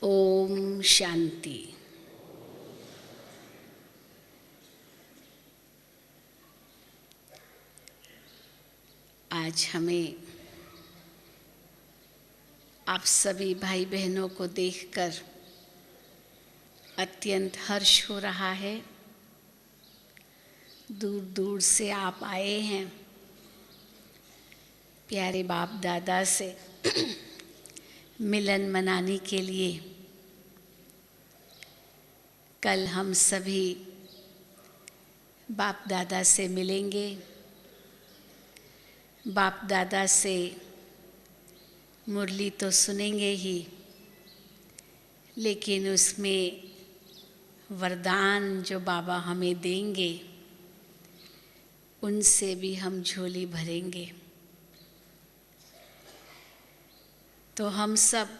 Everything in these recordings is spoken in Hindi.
ओम शांति। आज हमें आप सभी भाई बहनों को देखकर अत्यंत हर्ष हो रहा है। दूर दूर से आप आए हैं प्यारे बाप दादा से मिलन मनाने के लिए। कल हम सभी बाप दादा से मिलेंगे। बाप दादा से मुरली तो सुनेंगे ही, लेकिन उसमें वरदान जो बाबा हमें देंगे उनसे भी हम झोली भरेंगे। तो हम सब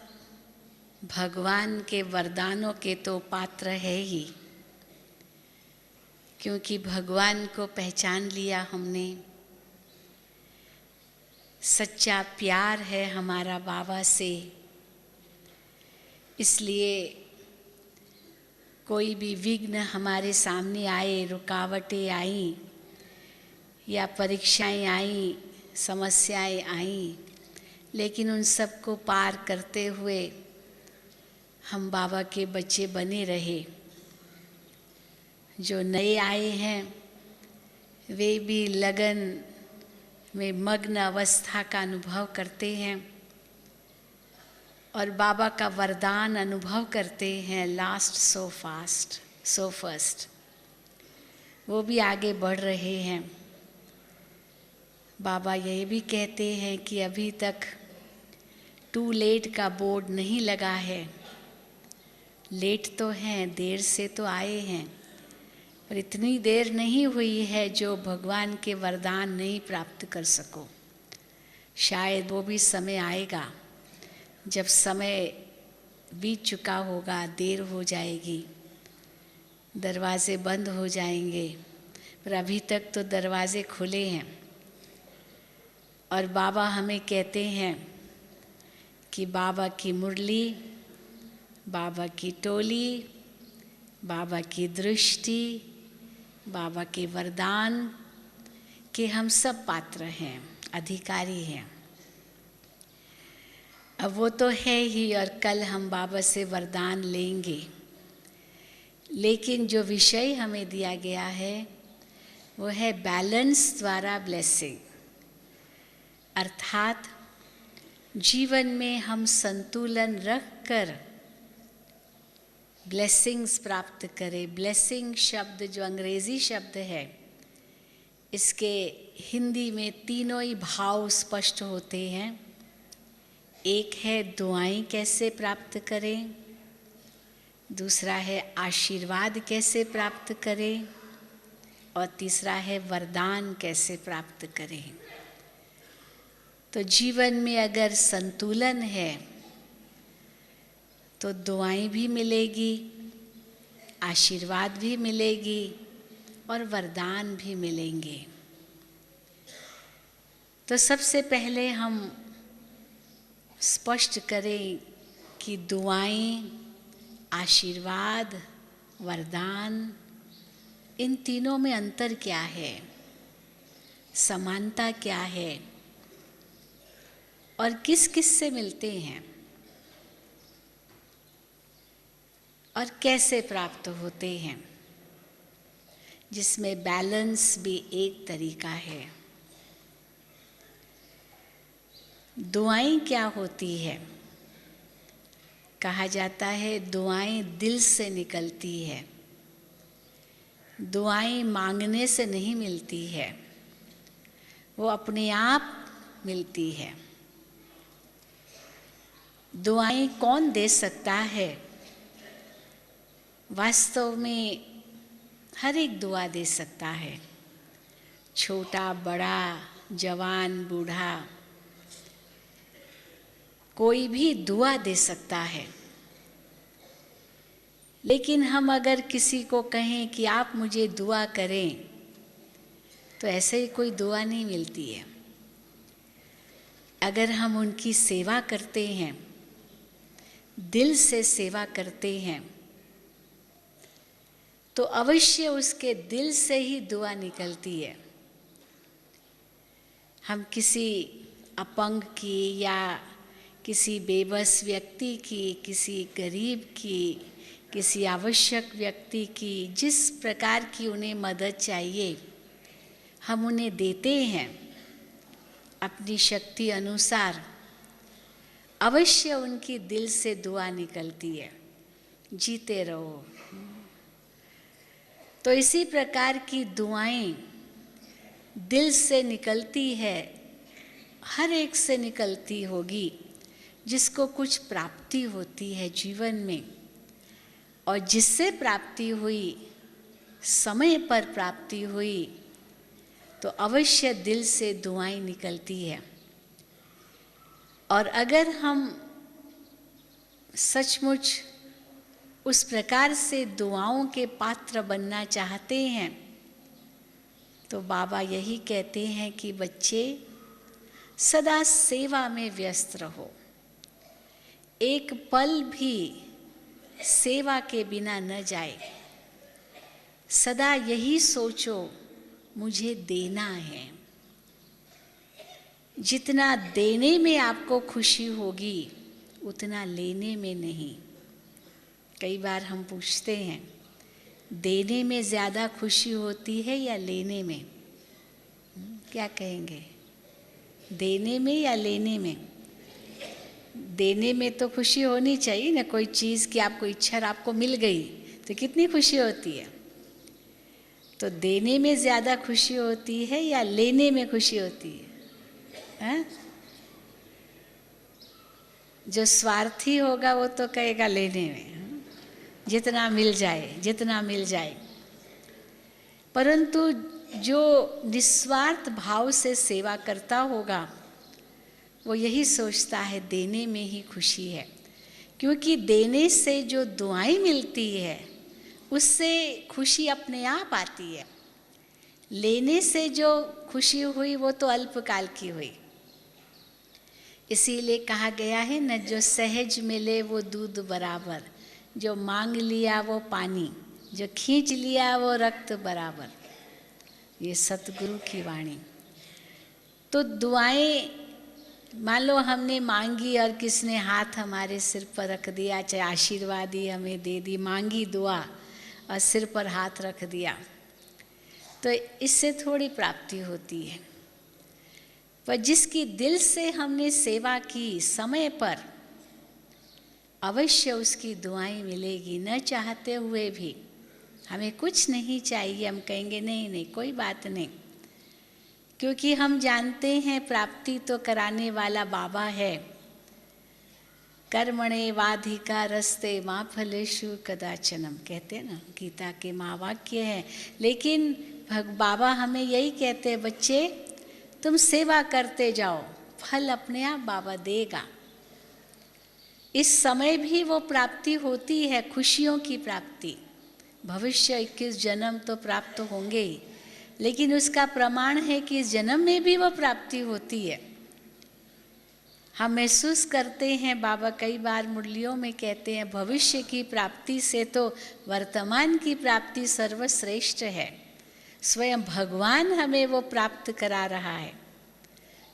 भगवान के वरदानों के तो पात्र है ही, क्योंकि भगवान को पहचान लिया हमने। सच्चा प्यार है हमारा बाबा से, इसलिए कोई भी विघ्न हमारे सामने आए, रुकावटें आई या परीक्षाएं आई, समस्याएं आई, लेकिन उन सब को पार करते हुए हम बाबा के बच्चे बने रहे। जो नए आए हैं वे भी लगन में मग्न अवस्था का अनुभव करते हैं और बाबा का वरदान अनुभव करते हैं। Last so fast so first, वो भी आगे बढ़ रहे हैं। बाबा ये भी कहते हैं कि अभी तक टू लेट का बोर्ड नहीं लगा है। लेट तो हैं, देर से तो आए हैं, पर इतनी देर नहीं हुई है जो भगवान के वरदान नहीं प्राप्त कर सको। शायद वो भी समय आएगा जब समय बीत चुका होगा, देर हो जाएगी, दरवाजे बंद हो जाएंगे, पर अभी तक तो दरवाजे खुले हैं। और बाबा हमें कहते हैं कि बाबा की मुरली, बाबा की टोली, बाबा की दृष्टि, बाबा के वरदान के हम सब पात्र हैं, अधिकारी हैं। अब वो तो है ही, और कल हम बाबा से वरदान लेंगे। लेकिन जो विषय हमें दिया गया है वो है बैलेंस द्वारा ब्लेसिंग, अर्थात जीवन में हम संतुलन रखकर ब्लेसिंग्स प्राप्त करें। ब्लेसिंग शब्द जो अंग्रेजी शब्द है, इसके हिंदी में तीनों ही भाव स्पष्ट होते हैं। एक है दुआएं कैसे प्राप्त करें, दूसरा है आशीर्वाद कैसे प्राप्त करें, और तीसरा है वरदान कैसे प्राप्त करें। तो जीवन में अगर संतुलन है तो दुआएं भी मिलेगी, आशीर्वाद भी मिलेगी और वरदान भी मिलेंगे। तो सबसे पहले हम स्पष्ट करें कि दुआएं, आशीर्वाद, वरदान, इन तीनों में अंतर क्या है, समानता क्या है और किस किस से मिलते हैं और कैसे प्राप्त होते हैं, जिसमें बैलेंस भी एक तरीका है। दुआएं क्या होती है? कहा जाता है दुआएं दिल से निकलती है, दुआएं मांगने से नहीं मिलती है, वो अपने आप मिलती है। दुआएं कौन दे सकता है? वास्तव में हर एक दुआ दे सकता है, छोटा बड़ा, जवान बूढ़ा, कोई भी दुआ दे सकता है। लेकिन हम अगर किसी को कहें कि आप मुझे दुआ करें, तो ऐसे ही कोई दुआ नहीं मिलती है। अगर हम उनकी सेवा करते हैं, दिल से सेवा करते हैं तो अवश्य उसके दिल से ही दुआ निकलती है। हम किसी अपंग की या किसी बेबस व्यक्ति की, किसी गरीब की, किसी आवश्यक व्यक्ति की, जिस प्रकार की उन्हें मदद चाहिए हम उन्हें देते हैं अपनी शक्ति अनुसार। अवश्य उनकी दिल से दुआ निकलती है, जीते रहो। तो इसी प्रकार की दुआएं दिल से निकलती है, हर एक से निकलती होगी जिसको कुछ प्राप्ति होती है जीवन में, और जिससे प्राप्ति हुई, समय पर प्राप्ति हुई, तो अवश्य दिल से दुआएं निकलती है। और अगर हम सचमुच उस प्रकार से दुआओं के पात्र बनना चाहते हैं तो बाबा यही कहते हैं कि बच्चे सदा सेवा में व्यस्त रहो, एक पल भी सेवा के बिना न जाए। सदा यही सोचो मुझे देना है। जितना देने में आपको खुशी होगी उतना लेने में नहीं। कई बार हम पूछते हैं देने में ज़्यादा खुशी होती है या लेने में? क्या कहेंगे? देने में या लेने में? देने में तो खुशी होनी चाहिए ना, कोई चीज़ की आपको इच्छा आपको मिल गई तो कितनी खुशी होती है। तो देने में ज़्यादा खुशी होती है या लेने में खुशी होती है? जो स्वार्थी होगा वो तो कहेगा लेने में, जितना मिल जाए, जितना मिल जाए। परंतु जो निस्वार्थ भाव से सेवा करता होगा वो यही सोचता है देने में ही खुशी है, क्योंकि देने से जो दुआएं मिलती है उससे खुशी अपने आप आती है। लेने से जो खुशी हुई वो तो अल्पकाल की हुई। इसीलिए कहा गया है न, जो सहज मिले वो दूध बराबर, जो मांग लिया वो पानी, जो खींच लिया वो रक्त बराबर। ये सतगुरु की वाणी। तो दुआएं मान लो हमने मांगी और किसने हाथ हमारे सिर पर रख दिया, चाहे आशीर्वाद ही हमें दे दी, मांगी दुआ और सिर पर हाथ रख दिया, तो इससे थोड़ी प्राप्ति होती है। पर जिसकी दिल से हमने सेवा की समय पर, अवश्य उसकी दुआएं मिलेगी। न चाहते हुए भी हमें कुछ नहीं चाहिए, हम कहेंगे नहीं नहीं कोई बात नहीं, क्योंकि हम जानते हैं प्राप्ति तो कराने वाला बाबा है। कर्मणे वाधिकारस्ते मा फलेषु कदाचनम, कहते हैं ना, गीता के महावाक्य है। लेकिन बाबा हमें यही कहते हैं, बच्चे तुम सेवा करते जाओ, फल अपने आप बाबा देगा। इस समय भी वो प्राप्ति होती है, खुशियों की प्राप्ति। भविष्य 21 जन्म तो प्राप्त होंगे ही, लेकिन उसका प्रमाण है कि इस जन्म में भी वो प्राप्ति होती है। हम महसूस करते हैं, बाबा कई बार मुरलियों में कहते हैं, भविष्य की प्राप्ति से तो वर्तमान की प्राप्ति सर्वश्रेष्ठ है। स्वयं भगवान हमें वो प्राप्त करा रहा है,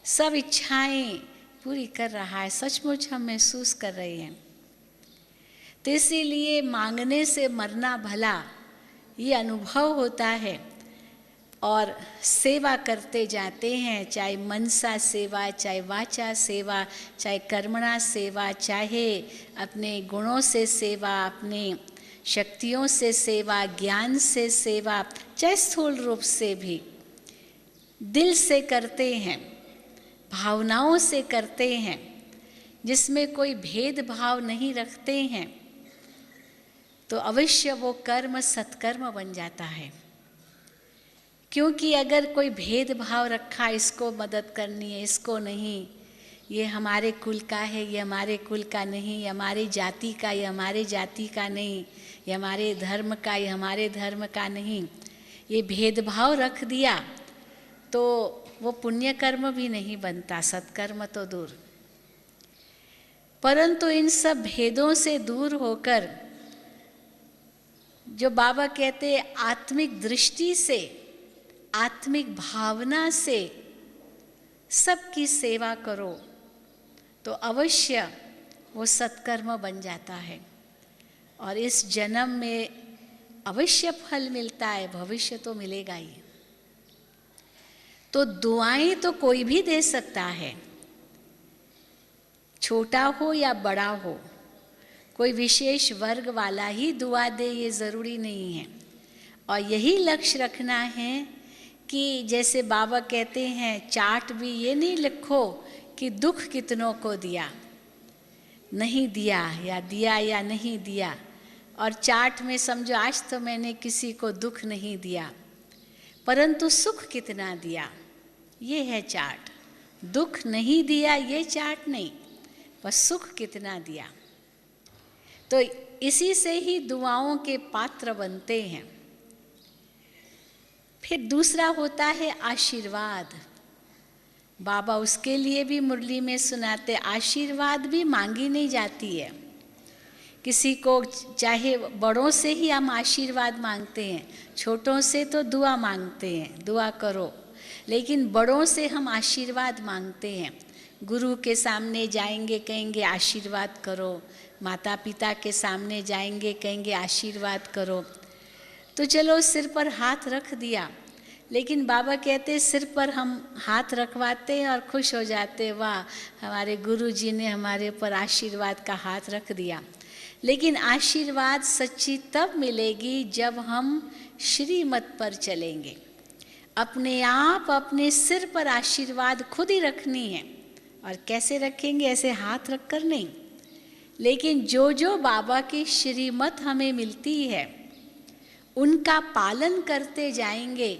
सब इच्छाएं पूरी कर रहा है, सचमुच हम महसूस कर रहे हैं। तो इसीलिए मांगने से मरना भला, ये अनुभव होता है। और सेवा करते जाते हैं, चाहे मनसा सेवा, चाहे वाचा सेवा, चाहे कर्मणा सेवा, चाहे अपने गुणों से सेवा, अपने शक्तियों से सेवा, ज्ञान से सेवा, चाहे स्थूल रूप से भी दिल से करते हैं, भावनाओं से करते हैं, जिसमें कोई भेदभाव नहीं रखते हैं, तो अवश्य वो कर्म सत्कर्म बन जाता है। क्योंकि अगर कोई भेदभाव रखा, इसको मदद करनी है, इसको नहीं, ये हमारे कुल का है, ये हमारे कुल का नहीं, ये हमारी जाति का, ये हमारे जाति का नहीं, ये हमारे धर्म का, ये हमारे धर्म का नहीं, ये भेदभाव रख दिया तो वो पुण्य कर्म भी नहीं बनता, सत्कर्म तो दूर। परंतु इन सब भेदों से दूर होकर जो बाबा कहते हैं आत्मिक दृष्टि से, आत्मिक भावना से सबकी सेवा करो, तो अवश्य वो सत्कर्म बन जाता है और इस जन्म में अवश्य फल मिलता है, भविष्य तो मिलेगा ही। तो दुआएं तो कोई भी दे सकता है, छोटा हो या बड़ा हो, कोई विशेष वर्ग वाला ही दुआ दे ये ज़रूरी नहीं है। और यही लक्ष्य रखना है कि जैसे बाबा कहते हैं, चार्ट भी ये नहीं लिखो कि दुख कितनों को दिया, नहीं दिया या नहीं दिया, और चार्ट में समझो आज तो मैंने किसी को दुख नहीं दिया, परंतु सुख कितना दिया, ये है चार्ट। दुख नहीं दिया ये चार्ट नहीं, बस सुख कितना दिया। तो इसी से ही दुआओं के पात्र बनते हैं। फिर दूसरा होता है आशीर्वाद। बाबा उसके लिए भी मुरली में सुनाते, आशीर्वाद भी मांगी नहीं जाती है। किसी को चाहे बड़ों से ही हम आशीर्वाद मांगते हैं, छोटों से तो दुआ मांगते हैं, दुआ करो, लेकिन बड़ों से हम आशीर्वाद मांगते हैं। गुरु के सामने जाएंगे कहेंगे आशीर्वाद करो, माता पिता के सामने जाएंगे कहेंगे आशीर्वाद करो। तो चलो सिर पर हाथ रख दिया, लेकिन बाबा कहते सिर पर हम हाथ रखवाते हैं और खुश हो जाते, वाह हमारे गुरु जी ने हमारे ऊपर आशीर्वाद का हाथ रख दिया। लेकिन आशीर्वाद सच्ची तब मिलेगी जब हम श्रीमत पर चलेंगे। अपने आप अपने सिर पर आशीर्वाद खुद ही रखनी है। और कैसे रखेंगे? ऐसे हाथ रखकर नहीं, लेकिन जो जो बाबा की श्रीमत हमें मिलती है उनका पालन करते जाएंगे,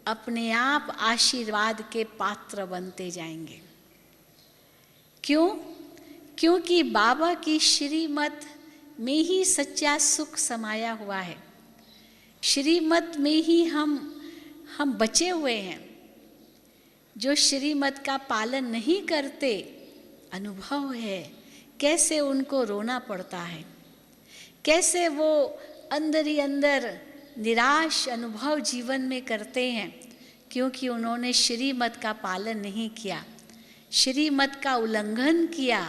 अपने आप आशीर्वाद के पात्र बनते जाएंगे। क्यों? क्योंकि बाबा की श्रीमत में ही सच्चा सुख समाया हुआ है। श्रीमत में ही हम बचे हुए हैं। जो श्रीमत का पालन नहीं करते, अनुभव है कैसे उनको रोना पड़ता है, कैसे वो अंदर ही अंदर निराश अनुभव जीवन में करते हैं, क्योंकि उन्होंने श्रीमत का पालन नहीं किया, श्रीमत का उल्लंघन किया।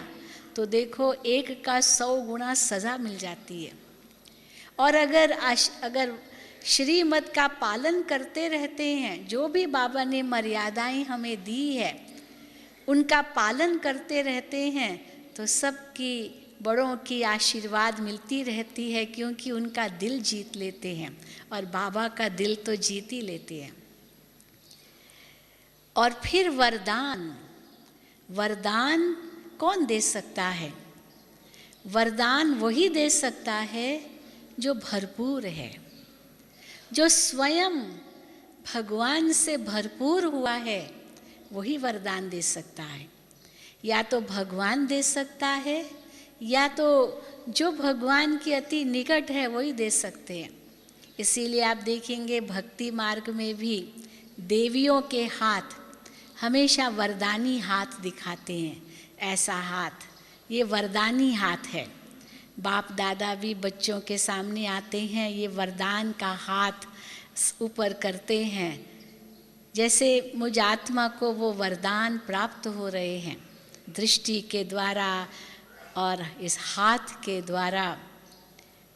तो देखो 1 का 100 गुना सज़ा मिल जाती है। और अगर श्रीमत का पालन करते रहते हैं, जो भी बाबा ने मर्यादाएं हमें दी है उनका पालन करते रहते हैं, तो सबकी बड़ों की आशीर्वाद मिलती रहती है, क्योंकि उनका दिल जीत लेते हैं। और बाबा का दिल तो जीत ही लेते हैं। और फिर वरदान, वरदान कौन दे सकता है? वरदान वही दे सकता है जो भरपूर है, जो स्वयं भगवान से भरपूर हुआ है, वही वरदान दे सकता है। या तो भगवान दे सकता है, या तो जो भगवान के अति निकट है वही दे सकते हैं। इसीलिए आप देखेंगे भक्ति मार्ग में भी देवियों के हाथ हमेशा वरदानी हाथ दिखाते हैं। ऐसा हाथ, ये वरदानी हाथ है। बाप दादा भी बच्चों के सामने आते हैं, ये वरदान का हाथ ऊपर करते हैं, जैसे मुझ आत्मा को वो वरदान प्राप्त हो रहे हैं दृष्टि के द्वारा और इस हाथ के द्वारा,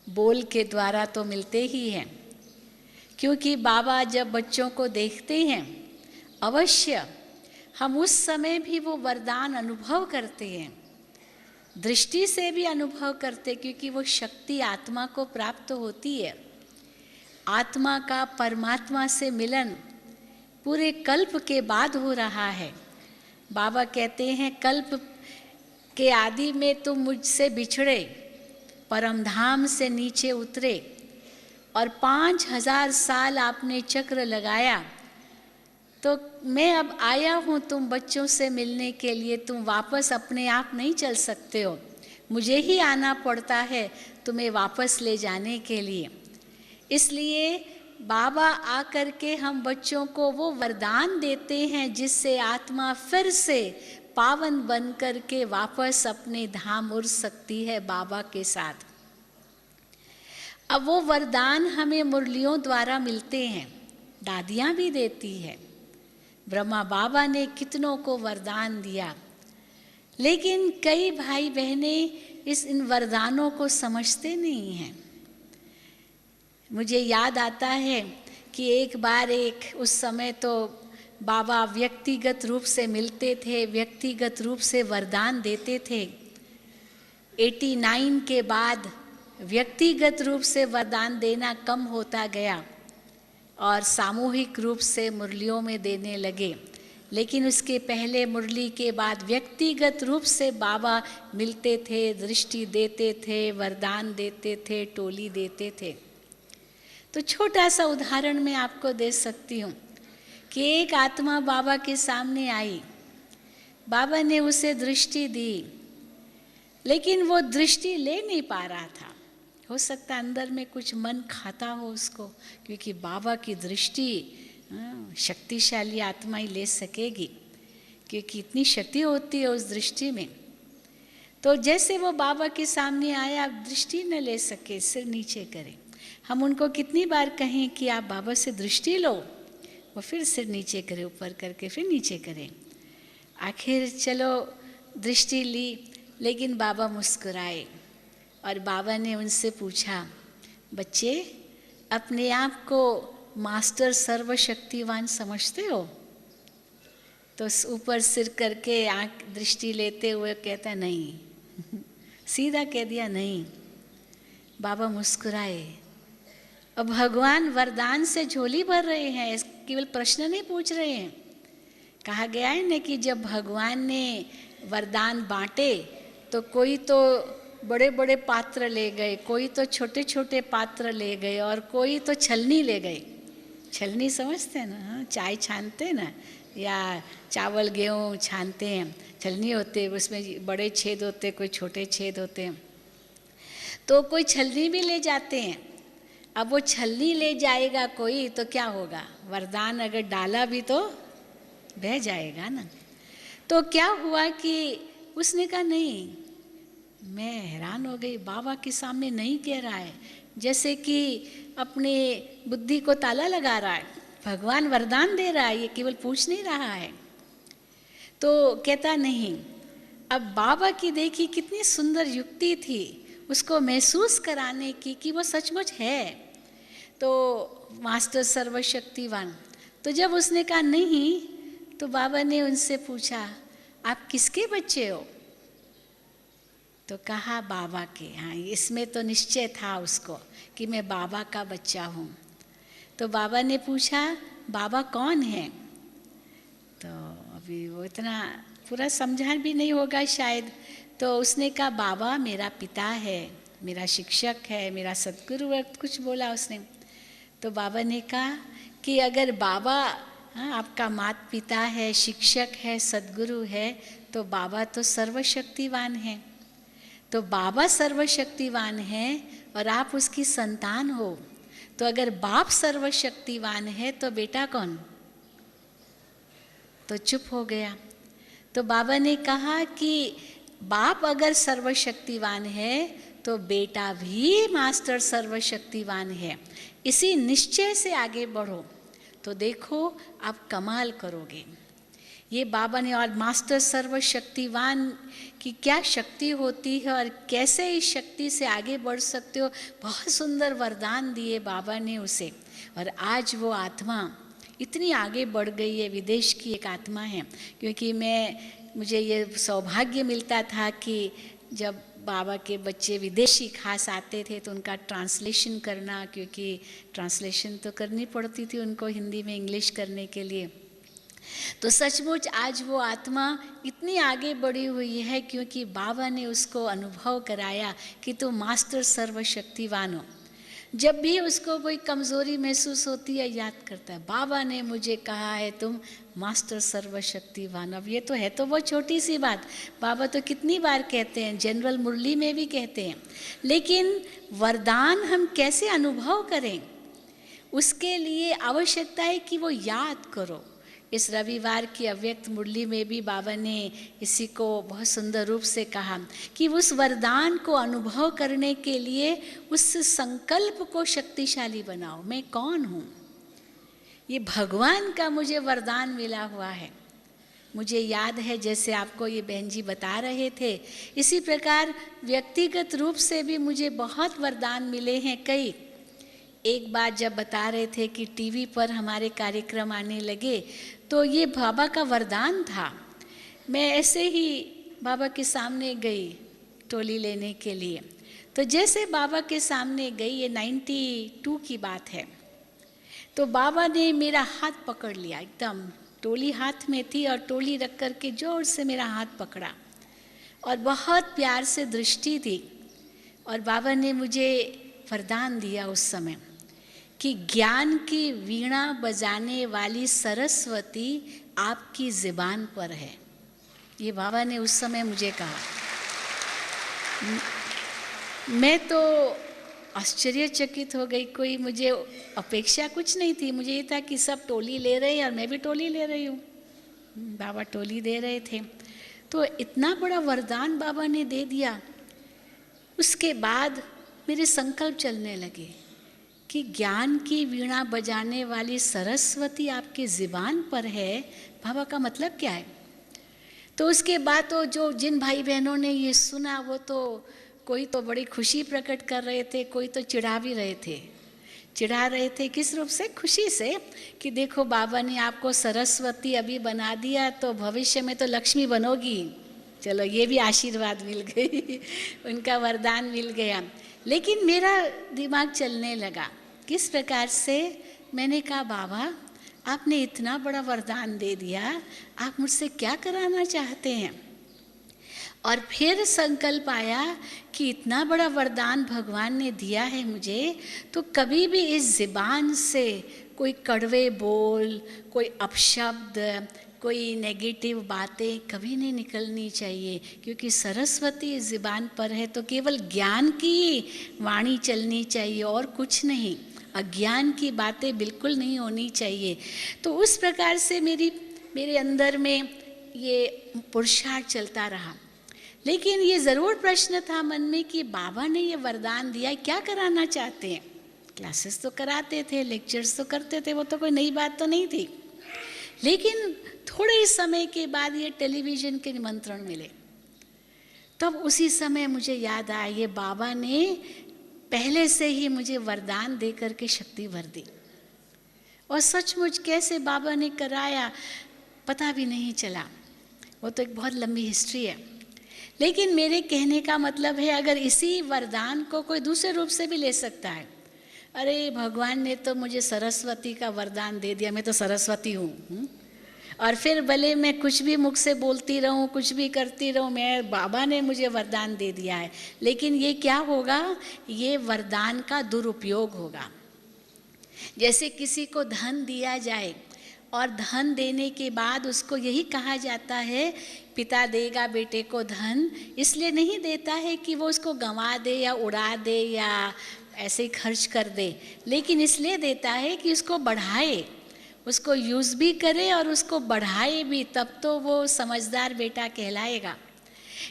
बोल के द्वारा तो मिलते ही हैं। क्योंकि बाबा जब बच्चों को देखते हैं, अवश्य हम उस समय भी वो वरदान अनुभव करते हैं, दृष्टि से भी अनुभव करते, क्योंकि वो शक्ति आत्मा को प्राप्त होती है। आत्मा का परमात्मा से मिलन पूरे कल्प के बाद हो रहा है। बाबा कहते हैं कल्प के आदि में तुम मुझसे बिछड़े, परमधाम से नीचे उतरे और 5000 साल आपने चक्र लगाया, तो मैं अब आया हूँ तुम बच्चों से मिलने के लिए। तुम वापस अपने आप नहीं चल सकते हो, मुझे ही आना पड़ता है तुम्हें वापस ले जाने के लिए। इसलिए बाबा आकर के हम बच्चों को वो वरदान देते हैं जिससे आत्मा फिर से पावन बन करके वापस अपने धाम उड़ सकती है बाबा के साथ। अब वो वरदान हमें मुरलियों द्वारा मिलते हैं, दादियाँ भी देती है। ब्रह्मा बाबा ने कितनों को वरदान दिया, लेकिन कई भाई बहनें इन वरदानों को समझते नहीं हैं। मुझे याद आता है कि एक बार उस समय तो बाबा व्यक्तिगत रूप से मिलते थे, व्यक्तिगत रूप से वरदान देते थे। 89 के बाद व्यक्तिगत रूप से वरदान देना कम होता गया और सामूहिक रूप से मुरलियों में देने लगे। लेकिन उसके पहले मुरली के बाद व्यक्तिगत रूप से बाबा मिलते थे, दृष्टि देते थे, वरदान देते थे, टोली देते थे। तो छोटा सा उदाहरण मैं आपको दे सकती हूँ कि एक आत्मा बाबा के सामने आई, बाबा ने उसे दृष्टि दी, लेकिन वो दृष्टि ले नहीं पा रहा था। हो सकता है अंदर में कुछ मन खाता हो उसको, क्योंकि बाबा की दृष्टि शक्तिशाली आत्मा ही ले सकेगी, क्योंकि इतनी शक्ति होती है उस दृष्टि में। तो जैसे वो बाबा के सामने आया, आप दृष्टि न ले सके, सिर नीचे करें। हम उनको कितनी बार कहें कि आप बाबा से दृष्टि लो, वो फिर सिर नीचे करें, ऊपर करके फिर नीचे करें। आखिर चलो दृष्टि ली, लेकिन बाबा मुस्कुराए और बाबा ने उनसे पूछा, बच्चे अपने आप को मास्टर सर्वशक्तिवान समझते हो? तो ऊपर सिर करके आँख दृष्टि लेते हुए कहता नहीं। सीधा कह दिया नहीं। बाबा मुस्कुराए। अब भगवान वरदान से झोली भर रहे हैं, केवल प्रश्न नहीं पूछ रहे हैं। कहा गया है ना कि जब भगवान ने वरदान बांटे तो कोई तो बड़े बड़े पात्र ले गए, कोई तो छोटे छोटे पात्र ले गए और कोई तो छलनी ले गए। छलनी समझते हैं ना? हाँ, चाय छानते हैं ना, या चावल गेहूँ छानते हैं, छलनी होते हैं, उसमें बड़े छेद होते हैं, कोई छोटे छेद होते हैं। तो कोई छलनी भी ले जाते हैं। अब वो छलनी ले जाएगा कोई तो क्या होगा? वरदान अगर डाला भी तो बह जाएगा ना। तो क्या हुआ कि उसने कहा नहीं। मैं हैरान हो गई, बाबा के सामने नहीं कह रहा है, जैसे कि अपने बुद्धि को ताला लगा रहा है। भगवान वरदान दे रहा है, ये केवल पूछ नहीं रहा है। तो कहता नहीं। अब बाबा की देखी कितनी सुंदर युक्ति थी उसको महसूस कराने की कि वो सचमुच है, तो मास्टर सर्वशक्तिवान। तो जब उसने कहा नहीं, तो बाबा ने उनसे पूछा, आप किसके बच्चे हो? तो कहा बाबा के। हाँ, इसमें तो निश्चय था उसको कि मैं बाबा का बच्चा हूँ। तो बाबा ने पूछा, बाबा कौन है? तो अभी वो इतना पूरा समझा भी नहीं होगा शायद। तो उसने कहा, बाबा मेरा पिता है, मेरा शिक्षक है, मेरा सदगुरु है, कुछ बोला उसने। तो बाबा ने कहा कि अगर बाबा आपका माता पिता है, शिक्षक है, सदगुरु है, तो बाबा तो सर्वशक्तिवान है। तो बाबा सर्वशक्तिवान है और आप उसकी संतान हो। तो अगर बाप सर्वशक्तिवान है तो बेटा कौन? तो चुप हो गया। तो बाबा ने कहा कि बाप अगर सर्वशक्तिवान है तो बेटा भी मास्टर सर्वशक्तिवान है। इसी निश्चय से आगे बढ़ो तो देखो आप कमाल करोगे। ये बाबा ने, और मास्टर सर्वशक्तिवान की क्या शक्ति होती है और कैसे इस शक्ति से आगे बढ़ सकते हो, बहुत सुंदर वरदान दिए बाबा ने उसे। और आज वो आत्मा इतनी आगे बढ़ गई है, विदेश की एक आत्मा है। क्योंकि मुझे ये सौभाग्य मिलता था कि जब बाबा के बच्चे विदेशी खास आते थे तो उनका ट्रांसलेशन करना, क्योंकि ट्रांसलेशन तो करनी पड़ती थी उनको हिंदी में इंग्लिश करने के लिए। तो सचमुच आज वो आत्मा इतनी आगे बढ़ी हुई है क्योंकि बाबा ने उसको अनुभव कराया कि तुम मास्टर सर्वशक्तिवान हो। जब भी उसको कोई कमज़ोरी महसूस होती है याद करता है, बाबा ने मुझे कहा है तुम मास्टर सर्वशक्तिवान। अब ये तो है तो वो छोटी सी बात, बाबा तो कितनी बार कहते हैं, जनरल मुरली में भी कहते हैं। लेकिन वरदान हम कैसे अनुभव करें, उसके लिए आवश्यकता है कि वो याद करो इस रविवार की अव्यक्त मुरली में भी बाबा ने इसी को बहुत सुंदर रूप से कहा कि उस वरदान को अनुभव करने के लिए उस संकल्प को शक्तिशाली बनाओ। मैं कौन हूँ? ये भगवान का मुझे वरदान मिला हुआ है। मुझे याद है जैसे आपको ये बहन जी बता रहे थे, इसी प्रकार व्यक्तिगत रूप से भी मुझे बहुत वरदान मिले हैं कई। एक बात जब बता रहे थे कि टीवी पर हमारे कार्यक्रम आने लगे तो ये बाबा का वरदान था। मैं ऐसे ही बाबा के सामने गई टोली लेने के लिए, तो जैसे बाबा के सामने गई, ये 92 की बात है, तो बाबा ने मेरा हाथ पकड़ लिया एकदम। टोली हाथ में थी और टोली रख कर के जोर से मेरा हाथ पकड़ा और बहुत प्यार से दृष्टि दी। और बाबा ने मुझे वरदान दिया उस समय कि ज्ञान की वीणा बजाने वाली सरस्वती आपकी ज़ुबान पर है। ये बाबा ने उस समय मुझे कहा। मैं तो आश्चर्यचकित हो गई। कोई मुझे अपेक्षा कुछ नहीं थी, मुझे ये था कि सब टोली ले रहे हैं और मैं भी टोली ले रही हूँ। बाबा टोली दे रहे थे, तो इतना बड़ा वरदान बाबा ने दे दिया। उसके बाद मेरे संकल्प चलने लगे कि ज्ञान की वीणा बजाने वाली सरस्वती आपकी ज़ुबान पर है। बाबा का मतलब क्या है? तो उसके बाद तो जो जिन भाई बहनों ने ये सुना वो तो कोई तो बड़ी खुशी प्रकट कर रहे थे, कोई तो चिढ़ा भी रहे थे। चिढ़ा रहे थे किस रूप से? खुशी से कि देखो बाबा ने आपको सरस्वती अभी बना दिया तो भविष्य में तो लक्ष्मी बनोगी। चलो ये भी आशीर्वाद मिल गई, उनका वरदान मिल गया। लेकिन मेरा दिमाग चलने लगा किस प्रकार से। मैंने कहा बाबा आपने इतना बड़ा वरदान दे दिया, आप मुझसे क्या कराना चाहते हैं? और फिर संकल्प आया कि इतना बड़ा वरदान भगवान ने दिया है मुझे, तो कभी भी इस ज़ुबान से कोई कड़वे बोल, कोई अपशब्द, कोई नेगेटिव बातें कभी नहीं निकलनी चाहिए, क्योंकि सरस्वती इस ज़ुबान पर है तो केवल ज्ञान की वाणी चलनी चाहिए और कुछ नहीं। अज्ञान की बातें बिल्कुल नहीं होनी चाहिए। तो उस प्रकार से मेरे अंदर में ये पुरुषार्थ चलता रहा। लेकिन ये ज़रूर प्रश्न था मन में कि बाबा ने ये वरदान दिया, क्या कराना चाहते हैं? क्लासेस तो कराते थे, लेक्चर्स तो करते थे, वो तो कोई नई बात तो नहीं थी। लेकिन थोड़े ही समय के बाद ये टेलीविज़न के निमंत्रण मिले, तब उसी समय मुझे याद आया ये बाबा ने पहले से ही मुझे वरदान दे करके शक्ति भर दी। और सचमुच कैसे बाबा ने कराया पता भी नहीं चला, वो तो एक बहुत लंबी हिस्ट्री है। लेकिन मेरे कहने का मतलब है अगर इसी वरदान को कोई दूसरे रूप से भी ले सकता है। अरे भगवान ने तो मुझे सरस्वती का वरदान दे दिया, मैं तो सरस्वती हूँ, और फिर भले मैं कुछ भी मुख से बोलती रहूं, कुछ भी करती रहूं, मैं बाबा ने मुझे वरदान दे दिया है। लेकिन ये क्या होगा? ये वरदान का दुरुपयोग होगा। जैसे किसी को धन दिया जाए और धन देने के बाद उसको यही कहा जाता है पिता देगा बेटे को धन, इसलिए नहीं देता है कि वो उसको गंवा दे या उड़ा दे या ऐसे ही खर्च कर दे, लेकिन इसलिए देता है कि उसको बढ़ाए, उसको यूज़ भी करे और उसको बढ़ाए भी, तब तो वो समझदार बेटा कहलाएगा।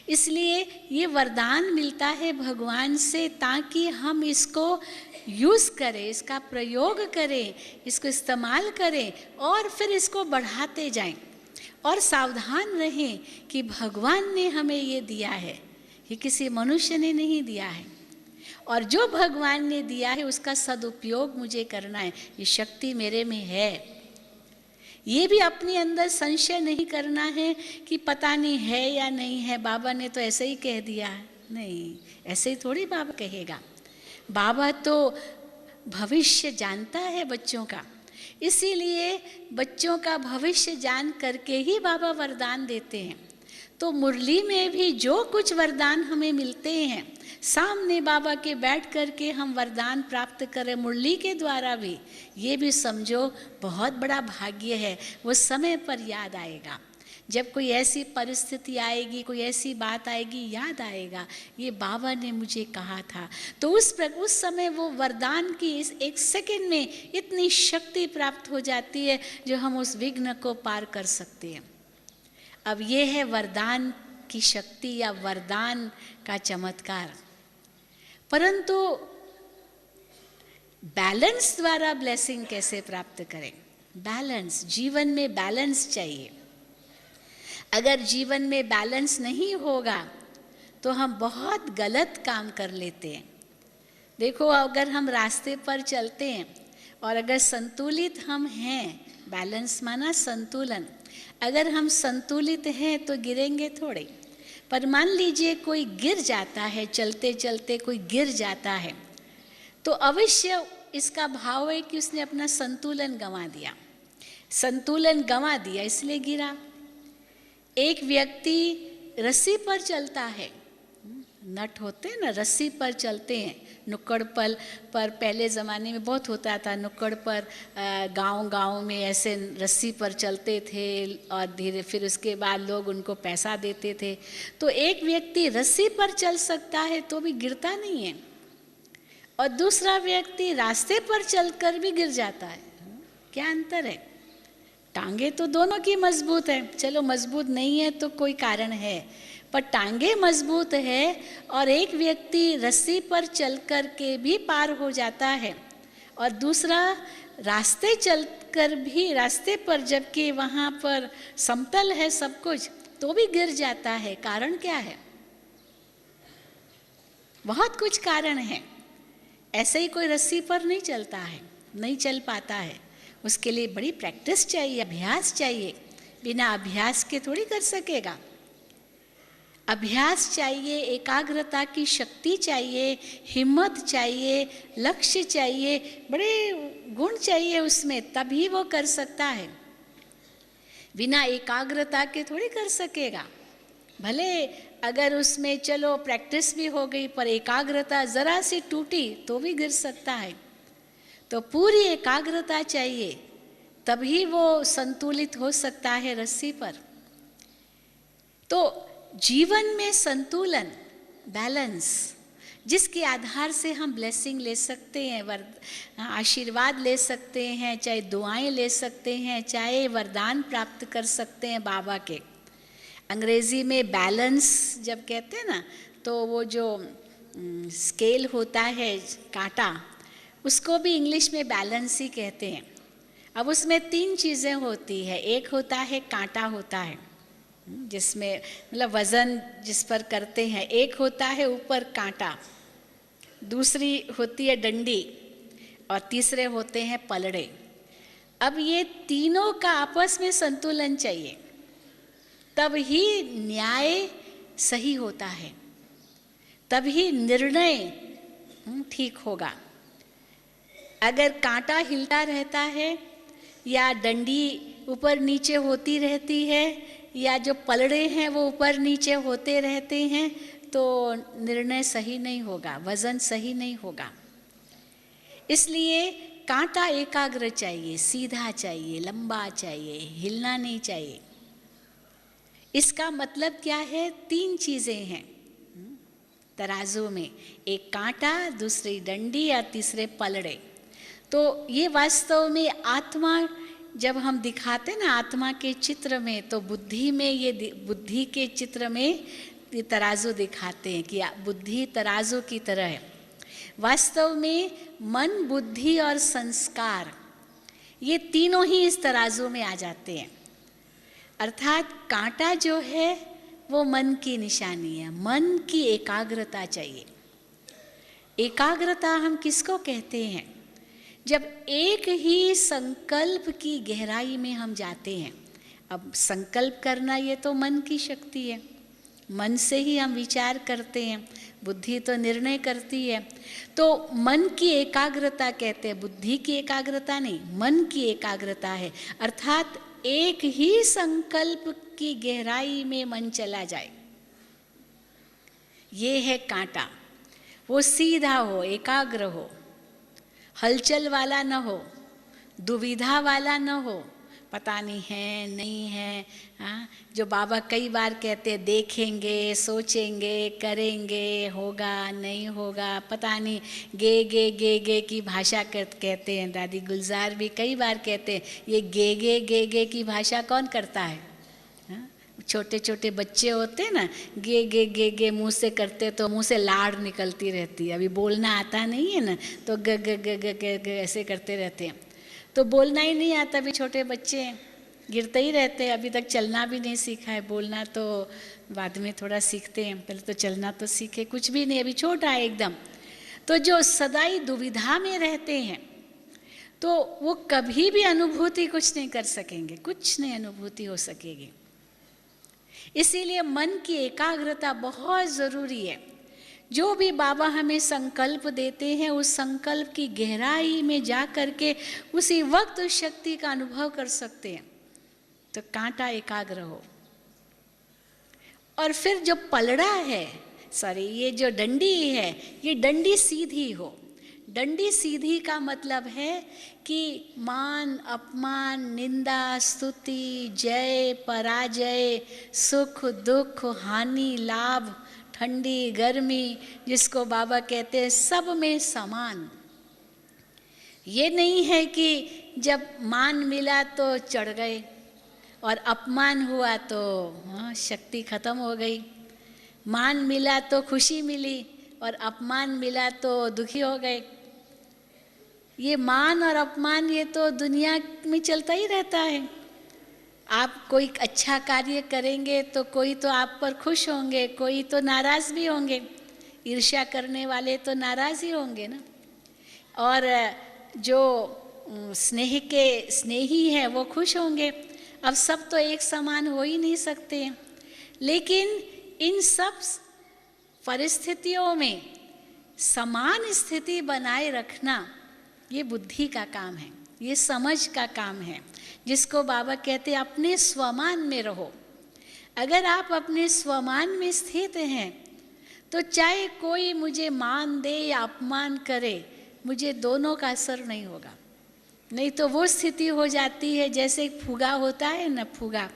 इसलिए ये वरदान मिलता है भगवान से ताकि हम इसको यूज़ करें, इसका प्रयोग करें, इसको इस्तेमाल करें और फिर इसको बढ़ाते जाएं। और सावधान रहें कि भगवान ने हमें ये दिया है, ये किसी मनुष्य ने नहीं दिया है। और जो भगवान ने दिया है उसका सदुपयोग मुझे करना है। ये शक्ति मेरे में है, ये भी अपने अंदर संशय नहीं करना है कि पता नहीं है या नहीं है, बाबा ने तो ऐसे ही कह दिया है। नहीं, ऐसे ही थोड़ी बाबा कहेगा। बाबा तो भविष्य जानता है बच्चों का, इसीलिए बच्चों का भविष्य जान करके ही बाबा वरदान देते हैं। तो मुरली में भी जो कुछ वरदान हमें मिलते हैं, सामने बाबा के बैठ कर के हम वरदान प्राप्त करें मुरली के द्वारा भी, ये भी समझो बहुत बड़ा भाग्य है। वो समय पर याद आएगा जब कोई ऐसी परिस्थिति आएगी, कोई ऐसी बात आएगी, याद आएगा ये बाबा ने मुझे कहा था। तो उस समय वो वरदान की इस एक सेकंड में इतनी शक्ति प्राप्त हो जाती है जो हम उस विघ्न को पार कर सकते हैं। अब ये है वरदान की शक्ति या वरदान का चमत्कार। परंतु बैलेंस द्वारा ब्लेसिंग कैसे प्राप्त करें? बैलेंस, जीवन में बैलेंस चाहिए। अगर जीवन में बैलेंस नहीं होगा तो हम बहुत गलत काम कर लेते हैं। देखो, अगर हम रास्ते पर चलते हैं और अगर संतुलित हम हैं, बैलेंस माना संतुलन, अगर हम संतुलित हैं तो गिरेंगे थोड़े। पर मान लीजिए कोई गिर जाता है, चलते चलते कोई गिर जाता है, तो अवश्य इसका भाव है कि उसने अपना संतुलन गंवा दिया। संतुलन गंवा दिया इसलिए गिरा। एक व्यक्ति रस्सी पर चलता है, नट होते हैं ना, रस्सी पर चलते हैं, नुक्कड़ पर पहले ज़माने में बहुत होता था, नुक्कड़ पर गांव में ऐसे रस्सी पर चलते थे और धीरे फिर उसके बाद लोग उनको पैसा देते थे। तो एक व्यक्ति रस्सी पर चल सकता है तो भी गिरता नहीं है, और दूसरा व्यक्ति रास्ते पर चलकर भी गिर जाता है। क्या अंतर है? टांगे तो दोनों की मजबूत है, चलो मजबूत नहीं है तो कोई कारण है, पर टांगे मजबूत है और एक व्यक्ति रस्सी पर चलकर के भी पार हो जाता है और दूसरा रास्ते चलकर भी, रास्ते पर जबकि वहाँ पर समतल है सब कुछ, तो भी गिर जाता है। कारण क्या है? बहुत कुछ कारण है। ऐसे ही कोई रस्सी पर नहीं चलता है, नहीं चल पाता है, उसके लिए बड़ी प्रैक्टिस चाहिए, अभ्यास चाहिए। बिना अभ्यास के थोड़ी कर सकेगा। अभ्यास चाहिए, एकाग्रता की शक्ति चाहिए, हिम्मत चाहिए, लक्ष्य चाहिए, बड़े गुण चाहिए उसमें, तभी वो कर सकता है। बिना एकाग्रता के थोड़ी कर सकेगा। भले अगर उसमें चलो प्रैक्टिस भी हो गई पर एकाग्रता जरा सी टूटी तो भी गिर सकता है। तो पूरी एकाग्रता चाहिए, तभी वो संतुलित हो सकता है रस्सी पर। तो जीवन में संतुलन, बैलेंस, जिसके आधार से हम ब्लेसिंग ले सकते हैं, आशीर्वाद ले सकते हैं, चाहे दुआएं ले सकते हैं, चाहे वरदान प्राप्त कर सकते हैं बाबा के। अंग्रेजी में बैलेंस जब कहते हैं ना, तो वो जो स्केल होता है, कांटा, उसको भी इंग्लिश में बैलेंस ही कहते हैं। अब उसमें 3 चीज़ें होती है। एक होता है कांटा होता है, जिसमें मतलब वज़न जिस पर करते हैं। एक होता है ऊपर कांटा, दूसरी होती है डंडी और तीसरे होते हैं पलड़े। अब ये तीनों का आपस में संतुलन चाहिए, तब ही न्याय सही होता है, तभी निर्णय ठीक होगा। अगर कांटा हिलता रहता है या डंडी ऊपर नीचे होती रहती है या जो पलड़े हैं वो ऊपर नीचे होते रहते हैं, तो निर्णय सही नहीं होगा, वजन सही नहीं होगा। इसलिए कांटा एकाग्र चाहिए, सीधा चाहिए, लंबा चाहिए, हिलना नहीं चाहिए। इसका मतलब क्या है? 3 चीज़ें हैं तराजू में, एक कांटा, दूसरी डंडी और तीसरे पलड़े। तो ये वास्तव में आत्मा जब हम दिखाते ना आत्मा के चित्र में, तो बुद्धि में ये बुद्धि के चित्र में ये तराजू दिखाते हैं कि बुद्धि तराजू की तरह है। वास्तव में मन, बुद्धि और संस्कार, ये तीनों ही इस तराजू में आ जाते हैं। अर्थात कांटा जो है वो मन की निशानी है, मन की एकाग्रता चाहिए। एकाग्रता हम किसको कहते हैं? जब एक ही संकल्प की गहराई में हम जाते हैं। अब संकल्प करना ये तो मन की शक्ति है, मन से ही हम विचार करते हैं, बुद्धि तो निर्णय करती है। तो मन की एकाग्रता कहते हैं, बुद्धि की एकाग्रता नहीं, मन की एकाग्रता है। अर्थात एक ही संकल्प की गहराई में मन चला जाए, ये है कांटा। वो सीधा हो, एकाग्र हो, हलचल वाला न हो, दुविधा वाला न हो, पता नहीं है नहीं है। हाँ, जो बाबा कई बार कहते हैं देखेंगे, सोचेंगे, करेंगे, होगा नहीं होगा, पता नहीं। गे की भाषा कहते हैं। दादी गुलजार भी कई बार कहते हैं ये गे की भाषा कौन करता है? हाँ? छोटे छोटे बच्चे होते हैं ना, गे मुंह से करते तो मुंह से लाड़ निकलती रहती है। अभी बोलना आता नहीं है ना, तो ग ऐसे करते रहते हैं। तो बोलना ही नहीं आता, भी छोटे बच्चे हैं, गिरते ही रहते हैं। अभी तक चलना भी नहीं सीखा है, बोलना तो बाद में थोड़ा सीखते हैं, पहले तो चलना तो सीखे, कुछ भी नहीं, अभी छोटा है एकदम। तो जो सदाई दुविधा में रहते हैं तो वो कभी भी अनुभूति कुछ नहीं कर सकेंगे, कुछ नहीं अनुभूति हो सकेगी। इसीलिए मन की एकाग्रता बहुत ज़रूरी है। जो भी बाबा हमें संकल्प देते हैं उस संकल्प की गहराई में जा करके उसी वक्त उस शक्ति का अनुभव कर सकते हैं। तो कांटा एकाग्र हो। और फिर जो पलड़ा है, ये जो डंडी है, ये डंडी सीधी हो। डंडी सीधी का मतलब है कि मान अपमान, निंदा, स्तुति, जय पराजय, सुख दुख, हानि लाभ, ठंडी गर्मी, जिसको बाबा कहते हैं, सब में समान। ये नहीं है कि जब मान मिला तो चढ़ गए और अपमान हुआ तो शक्ति खत्म हो गई, मान मिला तो खुशी मिली और अपमान मिला तो दुखी हो गए। ये मान और अपमान ये तो दुनिया में चलता ही रहता है। आप कोई अच्छा कार्य करेंगे तो कोई तो आप पर खुश होंगे, कोई तो नाराज़ भी होंगे। ईर्ष्या करने वाले तो नाराज़ ही होंगे ना। और जो स्नेह के स्नेही हैं वो खुश होंगे। अब सब तो एक समान हो ही नहीं सकते हैं। लेकिन इन सब परिस्थितियों में समान स्थिति बनाए रखना ये बुद्धि का काम है, ये समझ का काम है, जिसको बाबा कहते हैं अपने स्वमान में रहो। अगर आप अपने स्वमान में स्थित हैं तो चाहे कोई मुझे मान दे या अपमान करे, मुझे दोनों का असर नहीं होगा। नहीं तो वो स्थिति हो जाती है जैसे एक फुगा होता है ना, फुगा,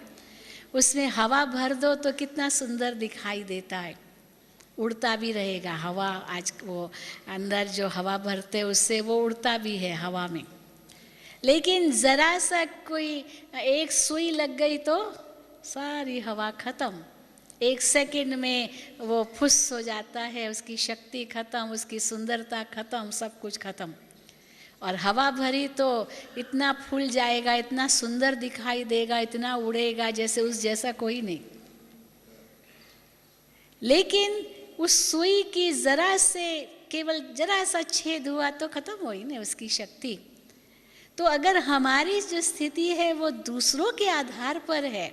उसमें हवा भर दो तो कितना सुंदर दिखाई देता है, उड़ता भी रहेगा। हवा आज वो अंदर जो हवा भरते हैं उससे वो उड़ता भी है हवा में। लेकिन ज़रा सा कोई एक सुई लग गई तो सारी हवा खत्म, एक सेकंड में वो फुस हो जाता है, उसकी शक्ति खत्म, उसकी सुंदरता खत्म, सब कुछ खत्म। और हवा भरी तो इतना फूल जाएगा, इतना सुंदर दिखाई देगा, इतना उड़ेगा जैसे उस जैसा कोई नहीं। लेकिन उस सुई की जरा से, केवल जरा सा छेद हुआ तो खत्म हुई ना उसकी शक्ति। तो अगर हमारी जो स्थिति है वो दूसरों के आधार पर है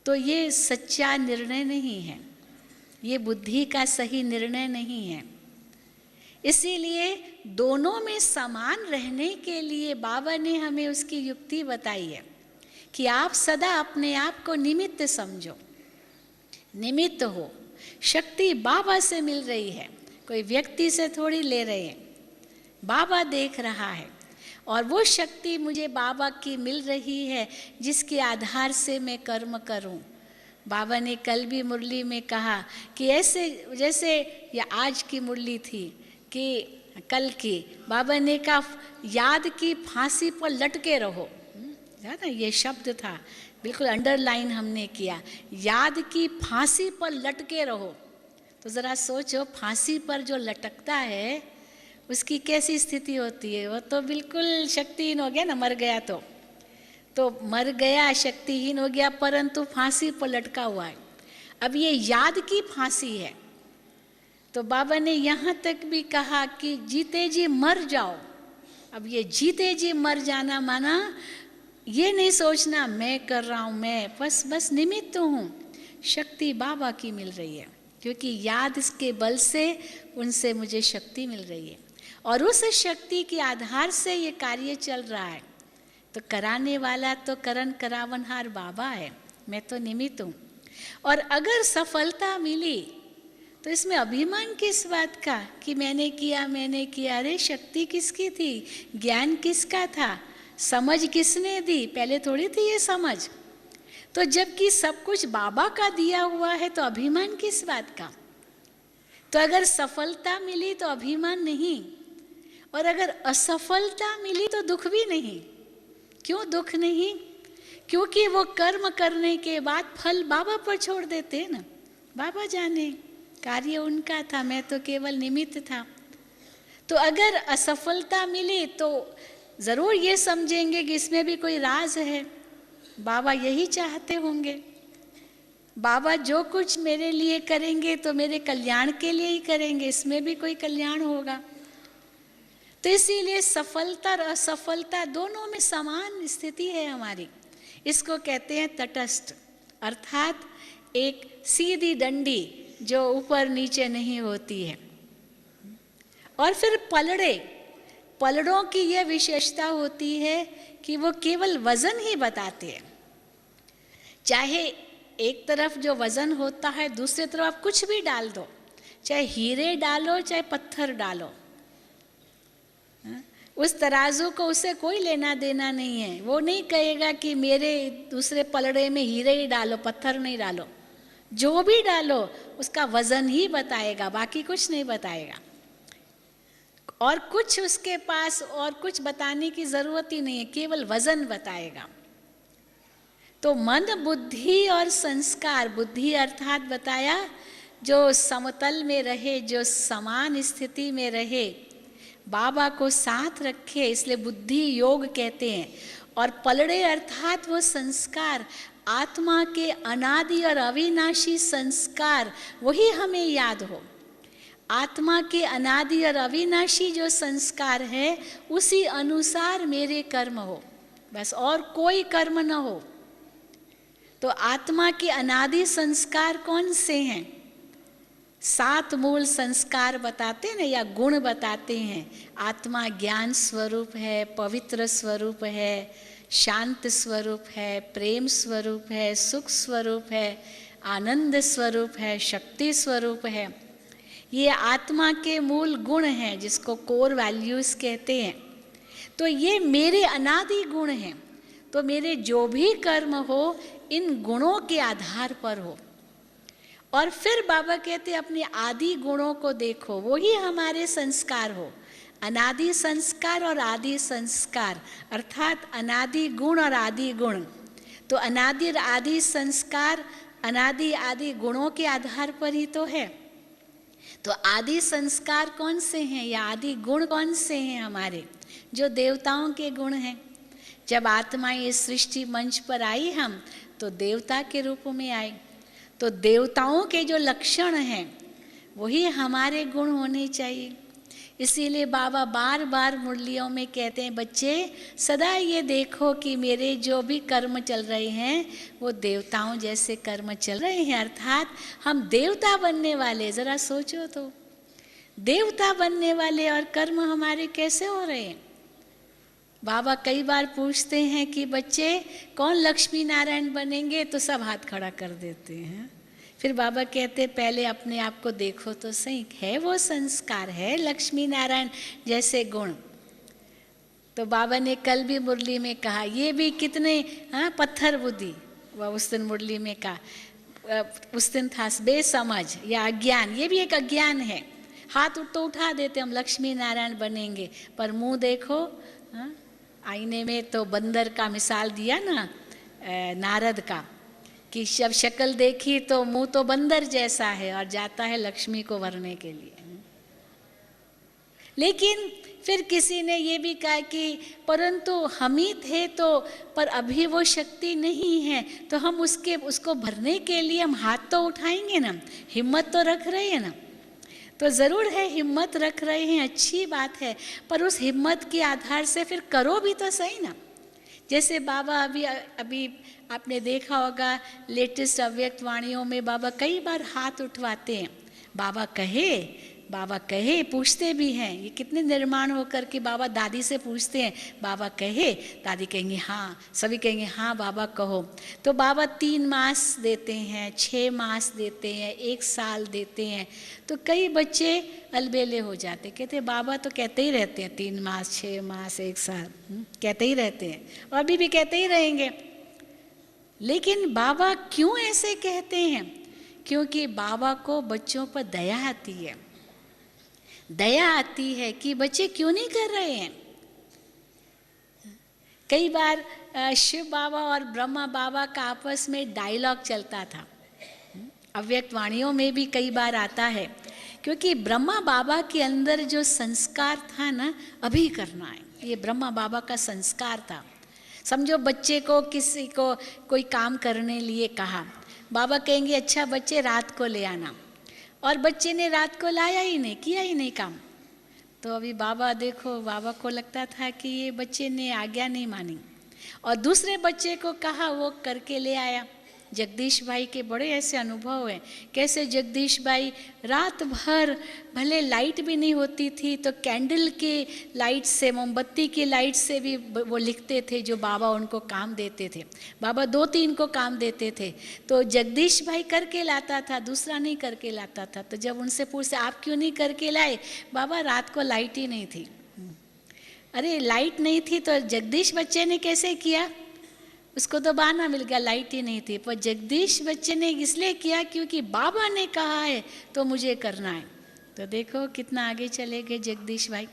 तो ये सच्चा निर्णय नहीं है, ये बुद्धि का सही निर्णय नहीं है। इसीलिए दोनों में समान रहने के लिए बाबा ने हमें उसकी युक्ति बताई है कि आप सदा अपने आप को निमित्त समझो, निमित्त हो। शक्ति बाबा से मिल रही है, कोई व्यक्ति से थोड़ी ले रहे हैं। बाबा देख रहा है और वो शक्ति मुझे बाबा की मिल रही है जिसके आधार से मैं कर्म करूं। बाबा ने कल भी मुरली में कहा कि ऐसे जैसे ये आज की मुरली थी कि कल की, बाबा ने कहा याद की फांसी पर लटके रहो। ना ये शब्द था, बिल्कुल अंडरलाइन हमने किया, याद की फांसी पर लटके रहो। तो ज़रा सोचो, फांसी पर जो लटकता है उसकी कैसी स्थिति होती है? वो तो बिल्कुल शक्तिहीन हो गया ना, मर गया तो मर गया, शक्तिहीन हो गया, परंतु फांसी पर लटका हुआ है। अब ये याद की फांसी है। तो बाबा ने यहाँ तक भी कहा कि जीते जी मर जाओ। अब ये जीते जी मर जाना माना ये नहीं सोचना मैं कर रहा हूँ, मैं बस निमित्त हूँ। शक्ति बाबा की मिल रही है क्योंकि याद के बल से उनसे मुझे शक्ति मिल रही है और उस शक्ति के आधार से ये कार्य चल रहा है। तो कराने वाला तो करन करावनहार बाबा है, मैं तो निमित्त हूँ। और अगर सफलता मिली तो इसमें अभिमान किस बात का कि मैंने किया। अरे शक्ति किसकी थी, ज्ञान किसका था? समझ किसने दी? पहले थोड़ी थी ये समझ। तो जबकि सब कुछ बाबा का दिया हुआ है तो अभिमान किस बात का? तो अगर सफलता मिली तो अभिमान नहीं, और अगर असफलता मिली तो दुख भी नहीं। क्यों दुख नहीं? क्योंकि वो कर्म करने के बाद फल बाबा पर छोड़ देते हैं ना। बाबा जाने, कार्य उनका था, मैं तो केवल निमित्त था। तो अगर असफलता मिली तो ज़रूर ये समझेंगे कि इसमें भी कोई राज है, बाबा यही चाहते होंगे। बाबा जो कुछ मेरे लिए करेंगे तो मेरे कल्याण के लिए ही करेंगे, इसमें भी कोई कल्याण होगा। तो इसीलिए सफलता और असफलता दोनों में समान स्थिति है हमारी। इसको कहते हैं तटस्थ, अर्थात एक सीधी डंडी जो ऊपर नीचे नहीं होती है। और फिर पलड़ों की यह विशेषता होती है कि वो केवल वजन ही बताते हैं। चाहे एक तरफ जो वजन होता है, दूसरी तरफ आप कुछ भी डाल दो, चाहे हीरे डालो चाहे पत्थर डालो, उस तराजू को उससे कोई लेना देना नहीं है। वो नहीं कहेगा कि मेरे दूसरे पलड़े में हीरे ही डालो, पत्थर नहीं डालो। जो भी डालो उसका वजन ही बताएगा, बाकी कुछ नहीं बताएगा। और कुछ उसके पास और कुछ बताने की जरूरत ही नहीं है, केवल वजन बताएगा। तो मन, बुद्धि और संस्कार, बुद्धि अर्थात बताया जो समतल में रहे, जो समान स्थिति में रहे, बाबा को साथ रखे, इसलिए बुद्धि योग कहते हैं। और पलड़े अर्थात वो संस्कार, आत्मा के अनादि और अविनाशी संस्कार, वही हमें याद हो। आत्मा के अनादि और अविनाशी जो संस्कार है उसी अनुसार मेरे कर्म हो, बस और कोई कर्म न हो। तो आत्मा के अनादि संस्कार कौन से हैं? 7 मूल संस्कार बताते हैं ना, या गुण बताते हैं। आत्मा ज्ञान स्वरूप है, पवित्र स्वरूप है, शांत स्वरूप है, प्रेम स्वरूप है, सुख स्वरूप है, आनंद स्वरूप है, शक्ति स्वरूप है। ये आत्मा के मूल गुण हैं जिसको कोर वैल्यूज कहते हैं। तो ये मेरे अनादि गुण हैं। तो मेरे जो भी कर्म हो इन गुणों के आधार पर हो। और फिर बाबा कहते हैं अपने आदि गुणों को देखो, वही हमारे संस्कार हो। अनादि संस्कार और आदि संस्कार, अर्थात अनादि गुण और आदि गुण। तो अनादि और आदि संस्कार अनादि आदि गुणों के आधार पर ही तो है। तो आदि संस्कार कौन से हैं या आदि गुण कौन से हैं हमारे? जो देवताओं के गुण हैं। जब आत्मा ये सृष्टि मंच पर आई हम तो देवता के रूप में आई। तो देवताओं के जो लक्षण हैं वही हमारे गुण होने चाहिए। इसीलिए बाबा बार बार मुरलियों में कहते हैं, बच्चे सदा ये देखो कि मेरे जो भी कर्म चल रहे हैं वो देवताओं जैसे कर्म चल रहे हैं। अर्थात हम देवता बनने वाले, ज़रा सोचो तो, देवता बनने वाले और कर्म हमारे कैसे हो रहे हैं। बाबा कई बार पूछते हैं कि बच्चे कौन लक्ष्मी नारायण बनेंगे, तो सब हाथ खड़ा कर देते हैं। फिर बाबा कहते पहले अपने आप को देखो तो सही, है वो संस्कार, है लक्ष्मी नारायण जैसे गुण। तो बाबा ने कल भी मुरली में कहा, ये भी कितने पत्थर बुद्धि, वह उस दिन मुरली में कहा, उस दिन था बेसमझ या अज्ञान, ये भी एक अज्ञान है। हाथ तो उठा देते हम लक्ष्मी नारायण बनेंगे, पर मुंह देखो। आईने में तो बंदर का मिसाल दिया ना नारद का, कि जब शक्ल देखी तो मुंह तो बंदर जैसा है और जाता है लक्ष्मी को वरने के लिए। लेकिन फिर किसी ने ये भी कहा कि परंतु हम ही थे तो, पर अभी वो शक्ति नहीं है, तो हम उसको भरने के लिए हम हाथ तो उठाएंगे ना, हिम्मत तो रख रहे हैं ना। तो ज़रूर है, हिम्मत रख रहे हैं, अच्छी बात है, पर उस हिम्मत के आधार से फिर करो भी तो सही ना। जैसे बाबा अभी आपने देखा होगा लेटेस्ट अव्यक्त वाणियों में बाबा कई बार हाथ उठवाते हैं। बाबा कहे बाबा कहे, पूछते भी हैं, ये कितने निर्माण होकर के बाबा दादी से पूछते हैं, बाबा कहे, दादी कहेंगे हाँ, सभी कहेंगे हाँ बाबा कहो। तो बाबा 3 मास देते हैं, 6 मास देते हैं, 1 साल देते हैं। तो कई बच्चे अलबेले हो जाते, कहते बाबा तो कहते ही रहते हैं 3 मास, 6 मास, 1 साल, कहते ही रहते हैं और अभी भी कहते ही रहेंगे। लेकिन बाबा क्यों ऐसे कहते हैं? क्योंकि बाबा को बच्चों पर दया आती है, दया आती है कि बच्चे क्यों नहीं कर रहे हैं। कई बार शिव बाबा और ब्रह्मा बाबा का आपस में डायलॉग चलता था, अव्यक्त वाणियों में भी कई बार आता है, क्योंकि ब्रह्मा बाबा के अंदर जो संस्कार था ना, अभी करना है, ये ब्रह्मा बाबा का संस्कार था। समझो बच्चे को किसी को कोई काम करने लिए कहा, बाबा कहेंगे अच्छा बच्चे रात को ले आना, और बच्चे ने रात को लाया ही नहीं, किया ही नहीं काम। तो अभी बाबा देखो, बाबा को लगता था कि ये बच्चे ने आज्ञा नहीं मानी, और दूसरे बच्चे को कहा, वो करके ले आया। जगदीश भाई के बड़े ऐसे अनुभव हैं, कैसे जगदीश भाई रात भर, भले लाइट भी नहीं होती थी तो कैंडल के लाइट से, मोमबत्ती की लाइट से भी वो लिखते थे, जो बाबा उनको काम देते थे। बाबा 2-3 को काम देते थे, तो जगदीश भाई करके लाता था, दूसरा नहीं करके लाता था। तो जब उनसे पूछते आप क्यों नहीं करके लाए, बाबा रात को लाइट ही नहीं थी। अरे लाइट नहीं थी तो जगदीश बच्चे ने कैसे किया? उसको तो बहाना मिल गया, लाइट ही नहीं थी। पर जगदीश बच्चे ने इसलिए किया क्योंकि बाबा ने कहा है तो मुझे करना है। तो देखो कितना आगे चले गए जगदीश भाई,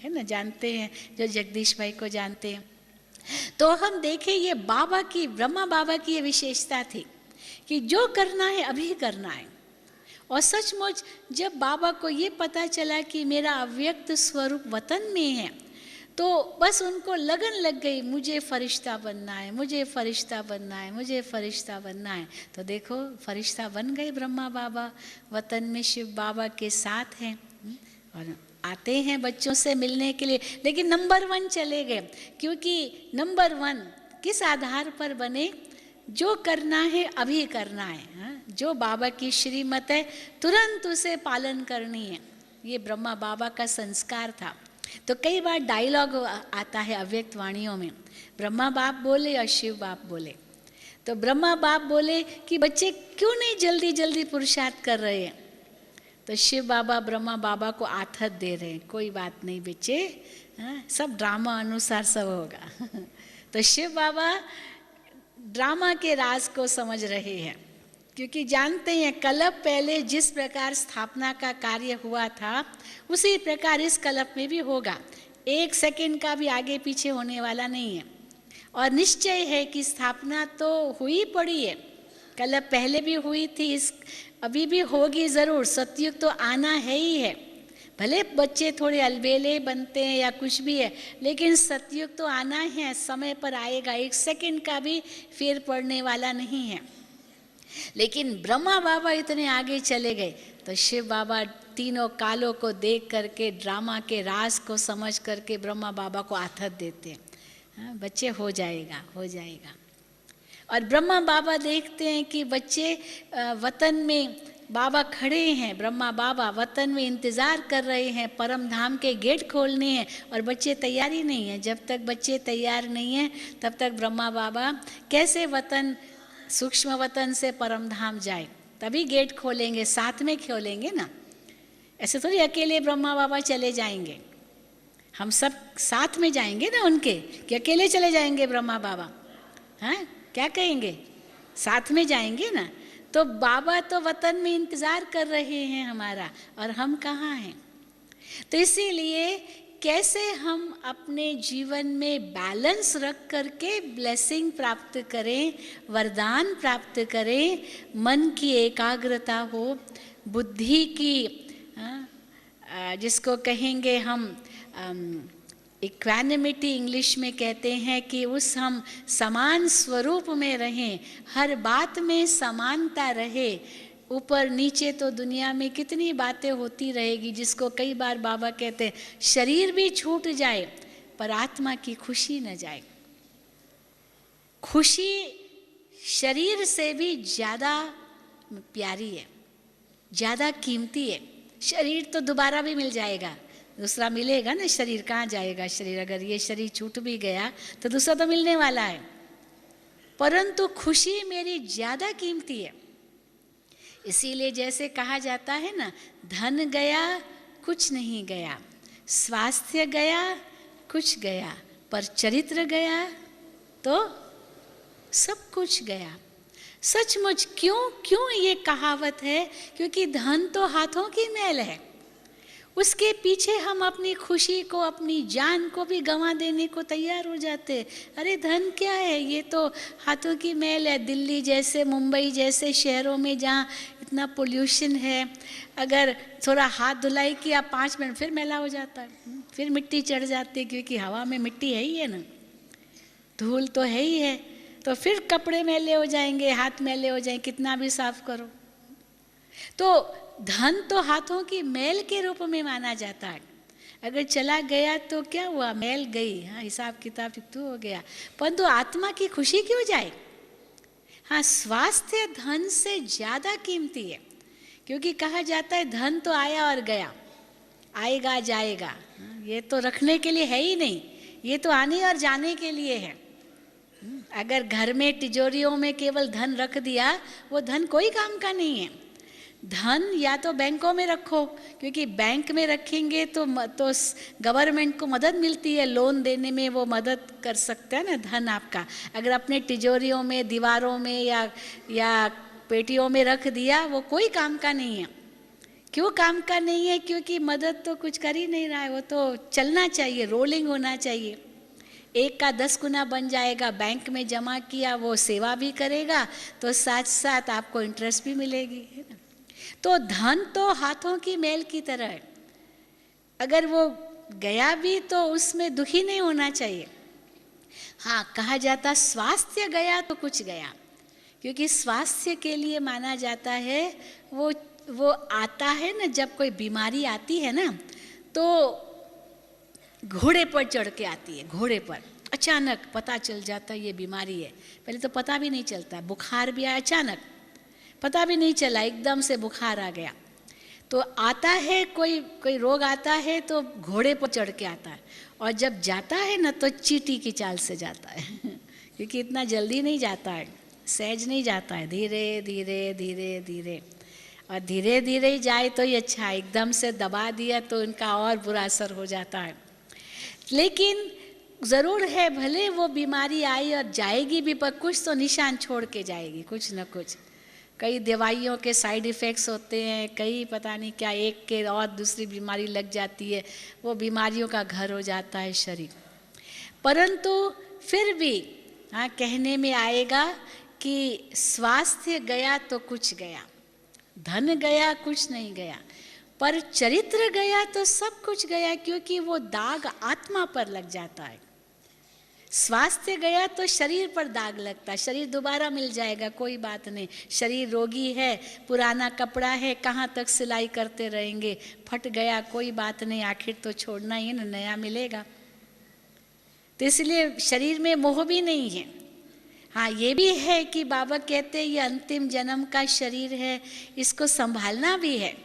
है ना, जानते हैं जो जगदीश भाई को जानते हैं। तो हम देखें ये बाबा की, ब्रह्मा बाबा की ये विशेषता थी कि जो करना है अभी करना है। और सचमुच जब बाबा को ये पता चला कि मेरा अव्यक्त स्वरूप वतन में है, तो बस उनको लगन लग गई, मुझे फरिश्ता बनना है, मुझे फरिश्ता बनना है, मुझे फरिश्ता बनना है। तो देखो फरिश्ता बन गए ब्रह्मा बाबा, वतन में शिव बाबा के साथ हैं और आते हैं बच्चों से मिलने के लिए। लेकिन नंबर 1 चले गए, क्योंकि नंबर 1 किस आधार पर बने? जो करना है अभी करना है, जो बाबा की श्रीमत है तुरंत उसे पालन करनी है। ये ब्रह्मा बाबा का संस्कार था। तो कई बार डायलॉग आता है अव्यक्त वाणियों में, ब्रह्मा बाप बोले और शिव बाप बोले। तो ब्रह्मा बाप बोले कि बच्चे क्यों नहीं जल्दी जल्दी पुरुषार्थ कर रहे हैं? तो शिव बाबा ब्रह्मा बाबा को आथत दे रहे हैं, कोई बात नहीं बच्चे, सब ड्रामा अनुसार सब होगा। तो शिव बाबा ड्रामा के राज को समझ रहे हैं, क्योंकि जानते हैं कल्प पहले जिस प्रकार स्थापना का कार्य हुआ था उसी प्रकार इस कल्प में भी होगा। 1 सेकंड का भी आगे पीछे होने वाला नहीं है। और निश्चय है कि स्थापना तो हुई पड़ी है, कल्प पहले भी हुई थी, इस अभी भी होगी ज़रूर। सतयुग तो आना है ही है, भले बच्चे थोड़े अलबेले बनते हैं या कुछ भी है, लेकिन सतयुग तो आना है, समय पर आएगा, 1 सेकंड का भी फेर पड़ने वाला नहीं है। लेकिन ब्रह्मा बाबा इतने आगे चले गए तो शिव बाबा तीनों कालों को देख करके, ड्रामा के राज को समझ करके ब्रह्मा बाबा को आथत देते हैं, बच्चे हो जाएगा, हो जाएगा। और ब्रह्मा बाबा देखते हैं कि बच्चे वतन में बाबा खड़े हैं, ब्रह्मा बाबा वतन में इंतज़ार कर रहे हैं, परम धाम के गेट खोलने हैं और बच्चे तैयार ही नहीं हैं। जब तक बच्चे तैयार नहीं हैं तब तक ब्रह्मा बाबा कैसे वतन, सूक्ष्म वतन से परम धाम जाए, तभी गेट खोलेंगे, साथ में खोलेंगे ना। ऐसे थोड़ी अकेले ब्रह्मा बाबा चले जाएंगे, हम सब साथ में जाएंगे ना उनके, कि अकेले चले जाएंगे ब्रह्मा बाबा? हैं, क्या कहेंगे? साथ में जाएंगे ना। तो बाबा तो वतन में इंतज़ार कर रहे हैं हमारा, और हम कहाँ हैं? तो इसीलिए कैसे हम अपने जीवन में बैलेंस रख करके ब्लेसिंग प्राप्त करें, वरदान प्राप्त करें, मन की एकाग्रता हो, बुद्धि की जिसको कहेंगे हम इक्वानिमिटी इंग्लिश में कहते हैं, कि उस हम समान स्वरूप में रहें, हर बात में समानता रहे। ऊपर नीचे तो दुनिया में कितनी बातें होती रहेगी, जिसको कई बार बाबा कहते हैं शरीर भी छूट जाए पर आत्मा की खुशी न जाए। खुशी शरीर से भी ज़्यादा प्यारी है, ज़्यादा कीमती है। शरीर तो दोबारा भी मिल जाएगा, दूसरा मिलेगा ना। शरीर कहाँ जाएगा शरीर? अगर ये शरीर छूट भी गया तो दूसरा तो मिलने वाला है, परंतु खुशी मेरी ज़्यादा कीमती है। इसीलिए जैसे कहा जाता है ना, धन गया कुछ नहीं गया, स्वास्थ्य गया कुछ गया, पर चरित्र गया तो सब कुछ गया। सचमुच क्यों ये कहावत है? क्योंकि धन तो हाथों की मैल है, उसके पीछे हम अपनी खुशी को, अपनी जान को भी गंवा देने को तैयार हो जाते। अरे धन क्या है, ये तो हाथों की मैल है। दिल्ली जैसे, मुंबई जैसे शहरों में जहाँ इतना पोल्यूशन है, अगर थोड़ा हाथ धुलाई किया 5 मिनट फिर मैला हो जाता है, फिर मिट्टी चढ़ जाती है, क्योंकि हवा में मिट्टी है ही है ना, धूल तो है ही है। तो फिर कपड़े मैले हो जाएंगे, हाथ मैले हो जाएंगे, कितना भी साफ करो। तो धन तो हाथों की मैल के रूप में माना जाता है। अगर चला गया तो क्या हुआ, मैल गई, हाँ हिसाब किताब ठीक हो गया, परंतु आत्मा की खुशी क्यों जाए? हाँ, स्वास्थ्य धन से ज़्यादा कीमती है, क्योंकि कहा जाता है धन तो आया और गया, आएगा जाएगा, ये तो रखने के लिए है ही नहीं, ये तो आने और जाने के लिए है। अगर घर में तिजोरियों में केवल धन रख दिया, वो धन कोई काम का नहीं है। धन या तो बैंकों में रखो, क्योंकि बैंक में रखेंगे तो गवर्नमेंट को मदद मिलती है, लोन देने में वो मदद कर सकता है ना धन आपका। अगर अपने तिजोरियों में, दीवारों में या पेटियों में रख दिया, वो कोई काम का नहीं है। क्यों काम का नहीं है? क्योंकि मदद तो कुछ कर ही नहीं रहा है, वो तो चलना चाहिए, रोलिंग होना चाहिए। 1 का 10 गुना बन जाएगा। बैंक में जमा किया, वो सेवा भी करेगा, तो साथ साथ आपको इंटरेस्ट भी मिलेगी, है ना। तो धन तो हाथों की मैल की तरह है, अगर वो गया भी तो उसमें दुखी नहीं होना चाहिए। हाँ, कहा जाता स्वास्थ्य गया तो कुछ गया, क्योंकि स्वास्थ्य के लिए माना जाता है वो आता है ना, जब कोई बीमारी आती है ना, तो घोड़े पर चढ़ के आती है, घोड़े पर अचानक पता चल जाता है ये बीमारी है। पहले तो पता भी नहीं चलता, बुखार भी आया अचानक, पता भी नहीं चला, एकदम से बुखार आ गया। तो आता है कोई रोग आता है तो घोड़े पर चढ़ के आता है, और जब जाता है ना तो चींटी की चाल से जाता है क्योंकि इतना जल्दी नहीं जाता है, सहज नहीं जाता है, धीरे धीरे धीरे धीरे, और धीरे धीरे ही जाए तो ही अच्छा है। एकदम से दबा दिया तो इनका और बुरा असर हो जाता है। लेकिन ज़रूर है, भले वो बीमारी आई और जाएगी भी, पर कुछ तो निशान छोड़ के जाएगी, कुछ न कुछ। कई दवाइयों के साइड इफ़ेक्ट्स होते हैं, कई पता नहीं क्या, एक के और दूसरी बीमारी लग जाती है, वो बीमारियों का घर हो जाता है शरीर। परंतु फिर भी हाँ, कहने में आएगा कि स्वास्थ्य गया तो कुछ गया, धन गया कुछ नहीं गया, पर चरित्र गया तो सब कुछ गया, क्योंकि वो दाग आत्मा पर लग जाता है। स्वास्थ्य गया तो शरीर पर दाग लगता है, शरीर दोबारा मिल जाएगा, कोई बात नहीं। शरीर रोगी है, पुराना कपड़ा है, कहाँ तक सिलाई करते रहेंगे, फट गया कोई बात नहीं, आखिर तो छोड़ना ही है ना, नया मिलेगा। तो इसलिए शरीर में मोह भी नहीं है। हाँ, ये भी है कि बाबा कहते हैं ये अंतिम जन्म का शरीर है, इसको संभालना भी है,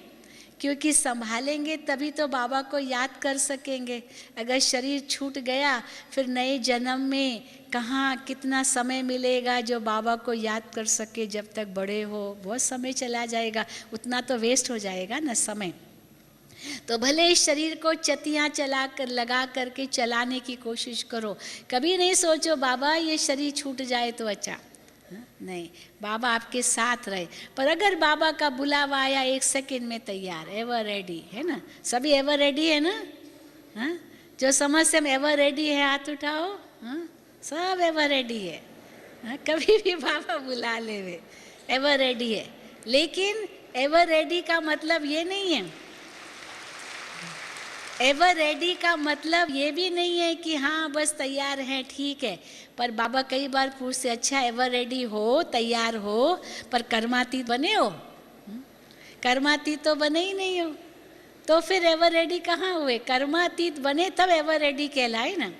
क्योंकि संभालेंगे तभी तो बाबा को याद कर सकेंगे। अगर शरीर छूट गया, फिर नए जन्म में कहाँ कितना समय मिलेगा जो बाबा को याद कर सके। जब तक बड़े हो बहुत समय चला जाएगा, उतना तो वेस्ट हो जाएगा ना समय। तो भले इस शरीर को चतियाँ चला कर लगा करके चलाने की कोशिश करो, कभी नहीं सोचो बाबा ये शरीर छूट जाए तो अच्छा, नहीं, बाबा आपके साथ रहे। पर अगर बाबा का बुलावा आया 1 सेकेंड में तैयार, एवर रेडी है ना, सभी एवर रेडी है ना। हाँ, जो समझ से हम एवर रेडी है हाथ उठाओ। हाँ, सब एवर रेडी है। हाँ, कभी भी बाबा बुला ले वे, एवर रेडी है। लेकिन एवर रेडी का मतलब ये नहीं है, एवर रेडी का मतलब ये भी नहीं है कि हाँ बस तैयार हैं ठीक है। पर बाबा कई बार पूछते, अच्छा एवर रेडी हो, तैयार हो, पर कर्मातीत बने हो? कर्मातीत तो बने ही नहीं हो, तो फिर एवर रेडी कहाँ हुए? कर्मातीत बने तब एवर रेडी कहलाए ना।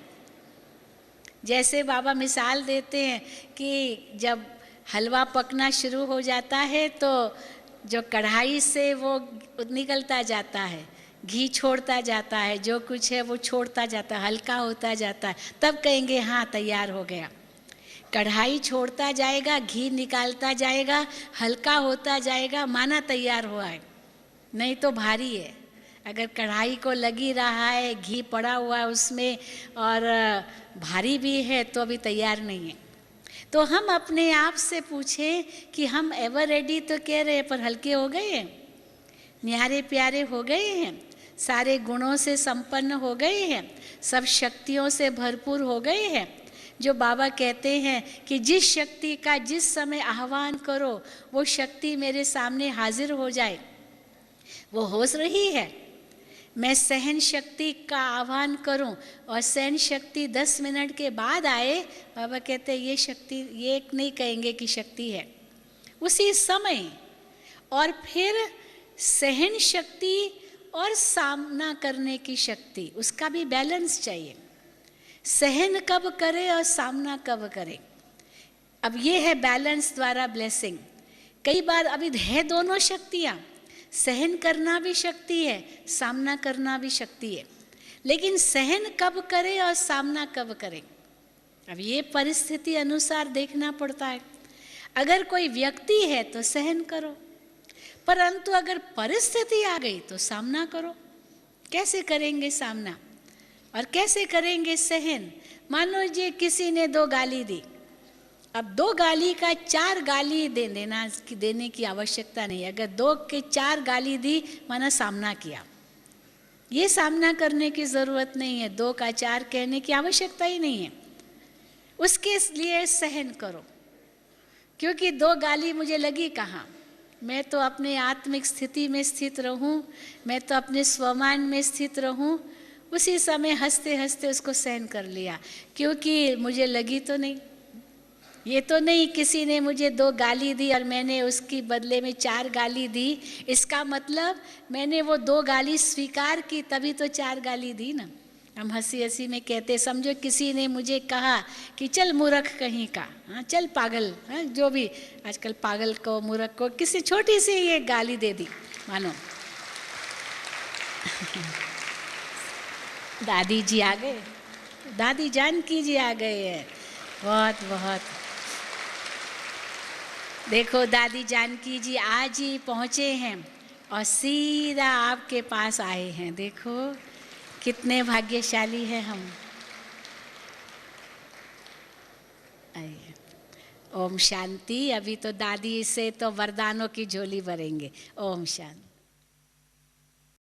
जैसे बाबा मिसाल देते हैं कि जब हलवा पकना शुरू हो जाता है तो जो कढ़ाई से वो निकलता जाता है, घी छोड़ता जाता है, जो कुछ है वो छोड़ता जाता है, हल्का होता जाता है, तब कहेंगे हाँ तैयार हो गया। कढ़ाई छोड़ता जाएगा, घी निकालता जाएगा, हल्का होता जाएगा, माना तैयार हुआ है। नहीं तो भारी है। अगर कढ़ाई को लगी रहा है, घी पड़ा हुआ है उसमें और भारी भी है तो अभी तैयार नहीं है। तो हम अपने आप से पूछें कि हम एवर रेडी तो कह रहे हैं, पर हल्के हो गए हैं, न्यारे प्यारे हो गए हैं, सारे गुणों से संपन्न हो गए हैं, सब शक्तियों से भरपूर हो गए हैं। जो बाबा कहते हैं कि जिस शक्ति का जिस समय आह्वान करो वो शक्ति मेरे सामने हाजिर हो जाए, वो हो रही है। मैं सहन शक्ति का आह्वान करूं और सहन शक्ति 10 मिनट के बाद आए, बाबा कहते हैं ये शक्ति, ये नहीं कहेंगे कि शक्ति है, उसी समय। और फिर सहन शक्ति और सामना करने की शक्ति, उसका भी बैलेंस चाहिए। सहन कब करे और सामना कब करे, अब ये है बैलेंस द्वारा ब्लेसिंग। कई बार अभी है दोनों शक्तियाँ, सहन करना भी शक्ति है, सामना करना भी शक्ति है, लेकिन सहन कब करे और सामना कब करे, अब ये परिस्थिति अनुसार देखना पड़ता है। अगर कोई व्यक्ति है तो सहन करो, परंतु अगर परिस्थिति आ गई तो सामना करो। कैसे करेंगे सामना और कैसे करेंगे सहन? मान लीजिए किसी ने 2 गाली दी, अब 2 गाली का 4 गाली देने की आवश्यकता नहीं। अगर 2 के 4 गाली दी, माना सामना किया, ये सामना करने की ज़रूरत नहीं है, 2 का 4 कहने की आवश्यकता ही नहीं है। उसके लिए सहन करो, क्योंकि 2 गाली मुझे लगी कहाँ, मैं तो अपने आत्मिक स्थिति में स्थित रहूं, मैं तो अपने स्वमान में स्थित रहूं। उसी समय हंसते हंसते उसको सहन कर लिया, क्योंकि मुझे लगी तो नहीं। ये तो नहीं किसी ने मुझे 2 गाली दी और मैंने उसकी बदले में 4 गाली दी, इसका मतलब मैंने वो 2 गाली स्वीकार की तभी तो 4 गाली दी ना। हम हंसी हंसी में कहते, समझो किसी ने मुझे कहा कि चल मूर्ख कहीं का, हाँ चल पागल, हाँ जो भी आजकल पागल को मूर्ख को किसी छोटी सी ये गाली दे दी मानो। दादी जी आ गए, दादी जानकी जी आ गए हैं, बहुत बहुत। देखो दादी जानकी जी आज ही पहुँचे हैं और सीधा आपके पास आए हैं। देखो कितने भाग्यशाली हैं हम। आइए, ओम शांति। अभी तो दादी से तो वरदानों की झोली भरेंगे। ओम शांति।